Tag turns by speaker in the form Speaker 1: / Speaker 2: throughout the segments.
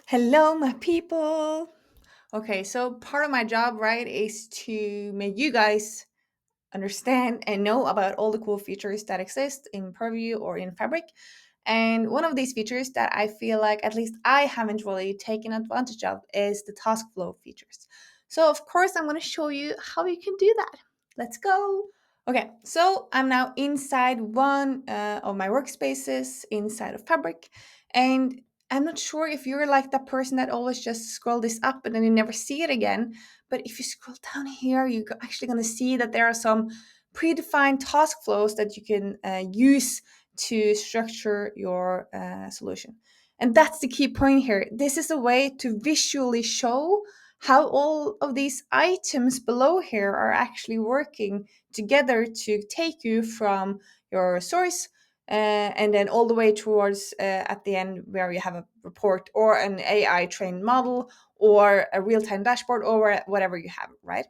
Speaker 1: Hello, my people. Okay, so part of my job, right, is to make you guys understand and know about all the cool features that exist in Purview or in Fabric. And one of these features that I feel like at least I haven't really taken advantage of is the task flow features. So, of course, I'm going to show you how you can do that. Let's go. Okay, so I'm now inside one of my workspaces inside of Fabric, and I'm not sure if you're like that person that always just scroll this up and then you never see it again. But if you scroll down here, you're actually going to see that there are some predefined task flows that you can use to structure your solution. And that's the key point here. This is a way to visually show how all of these items below here are actually working together to take you from your source and then all the way towards at the end where you have a report or an AI trained model or a real time dashboard or whatever you have, right?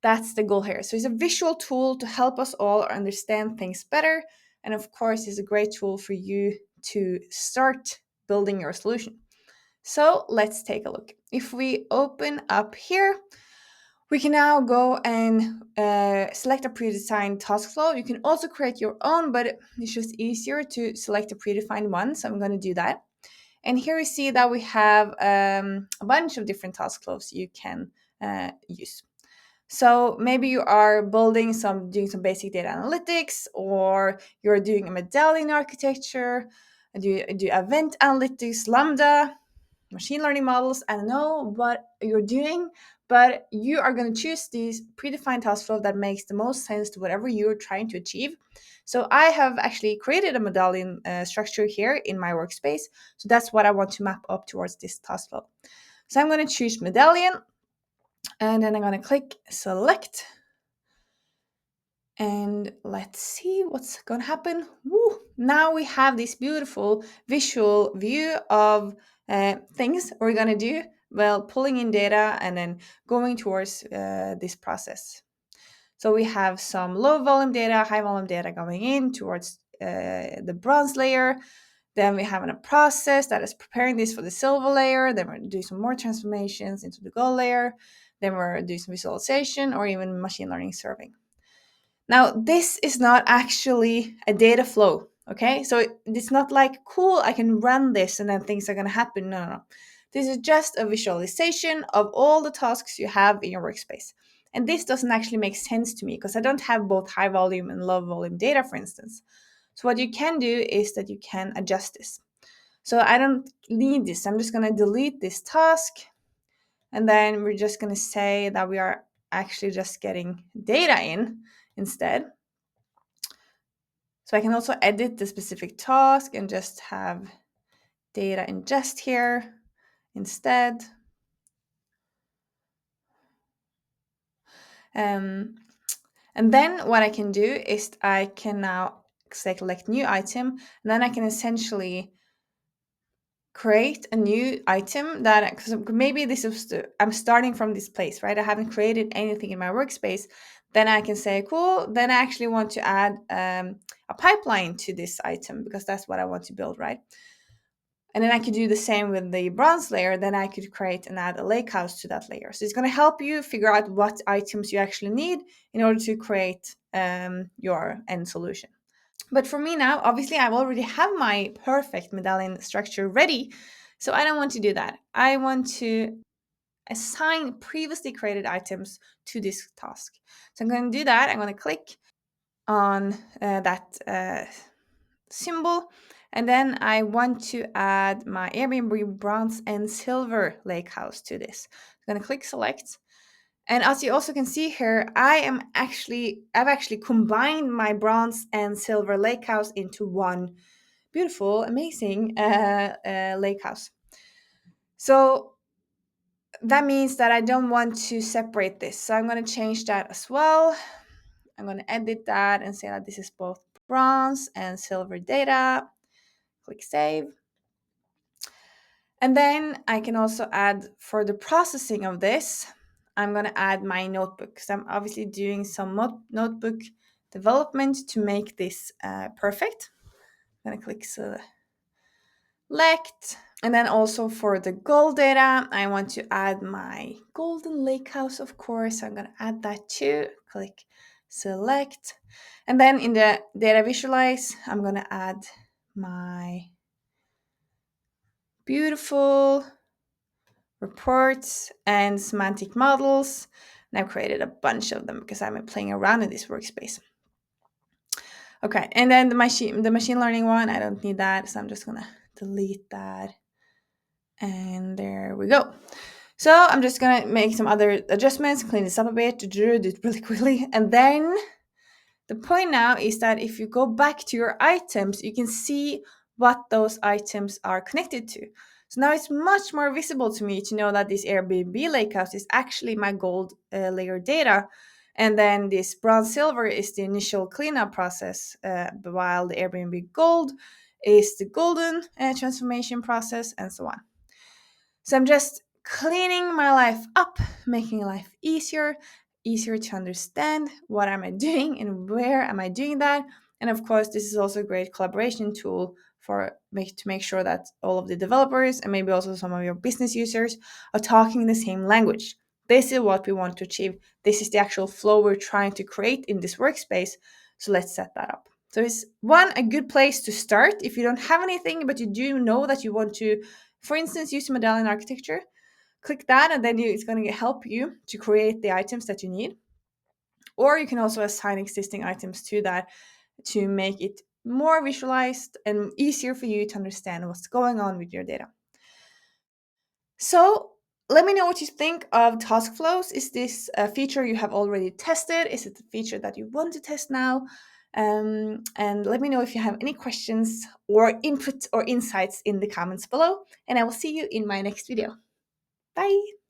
Speaker 1: That's the goal here. So it's a visual tool to help us all understand things better. And of course, it's a great tool for you to start building your solution. So let's take a look. If we open up here, we can now go and select a predefined task flow. You can also create your own, but it's just easier to select a predefined one. So I'm going to do that. And here we see that we have a bunch of different task flows you can use. So maybe you are doing some basic data analytics, or you're doing a medallion architecture, do event analytics, Lambda, machine learning models. I don't know what you're doing, but you are going to choose these predefined task flow that makes the most sense to whatever you're trying to achieve. So I have actually created a medallion structure here in my workspace. So that's what I want to map up towards this task flow. So I'm going to choose medallion, and then I'm going to click select. And let's see what's going to happen. Woo! Now we have this beautiful visual view of things we're going to do while pulling in data and then going towards this process. So we have some low volume data, high volume data going in towards the bronze layer. Then we have a process that is preparing this for the silver layer. Then we're doing some more transformations into the gold layer. Then we're doing some visualization or even machine learning serving. Now, this is not actually a data flow, okay? So it's not like, cool, I can run this and then things are going to happen. No, no, no. This is just a visualization of all the tasks you have in your workspace. And this doesn't actually make sense to me because I don't have both high volume and low volume data, for instance. So what you can do is that you can adjust this. So I don't need this. I'm just going to delete this task. And then we're just going to say that we are actually just getting data in instead. So I can also edit the specific task and just have data ingest here instead. And then what I can do is I can now select new item, and then I can essentially create a new item that, because maybe this is I'm starting from this place, right? I haven't created anything in my workspace. Then I can say, cool, then I actually want to add a pipeline to this item because that's what I want to build, right? And then I could do the same with the bronze layer. Then I could create and add a lake house to that layer. So it's going to help you figure out what items you actually need in order to create your end solution. But for me now, obviously, I already have my perfect medallion structure ready. So I don't want to do that. I want to assign previously created items to this task. So I'm going to do that. I'm going to click on that symbol. And then I want to add my Airbnb bronze and silver lake house to this. I'm going to click select. And as you also can see here, I've actually combined my bronze and silver lake house into one beautiful, amazing lake house. So that means that I don't want to separate this. So I'm going to change that as well. I'm going to edit that and say that this is both bronze and silver data. Click save. And then I can also add, for the processing of this, I'm going to add my notebook. So I'm obviously doing some notebook development to make this perfect. I'm going to click select. And then also for the goal data, I want to add my golden lake house, of course. So I'm going to add that too. Click select. And then in the data visualize, I'm going to add my beautiful reports and semantic models. And I've created a bunch of them because I'm playing around in this workspace. Okay, and then the machine learning one, I don't need that, so I'm just gonna delete that. And there we go. So I'm just gonna make some other adjustments, clean this up a bit, do it really quickly. And then the point now is that if you go back to your items, you can see what those items are connected to. So now it's much more visible to me to know that this Airbnb lakehouse is actually my gold layer data. And then this bronze silver is the initial cleanup process, while the Airbnb gold is the golden transformation process, and so on. So I'm just cleaning my life up, making life easier to understand what am I doing and where am I doing that. And of course, this is also a great collaboration tool to make sure that all of the developers and maybe also some of your business users are talking the same language. This is what we want to achieve. This is the actual flow we're trying to create in this workspace. So let's set that up. So it's a good place to start if you don't have anything, but you do know that you want to, for instance, use medallion architecture. Click that, and then it's going to help you to create the items that you need. Or you can also assign existing items to that to make it more visualized and easier for you to understand what's going on with your data. So let me know what you think of task flows. Is this a feature you have already tested? Is it a feature that you want to test now? And let me know if you have any questions or input or insights in the comments below. And I will see you in my next video. Bye.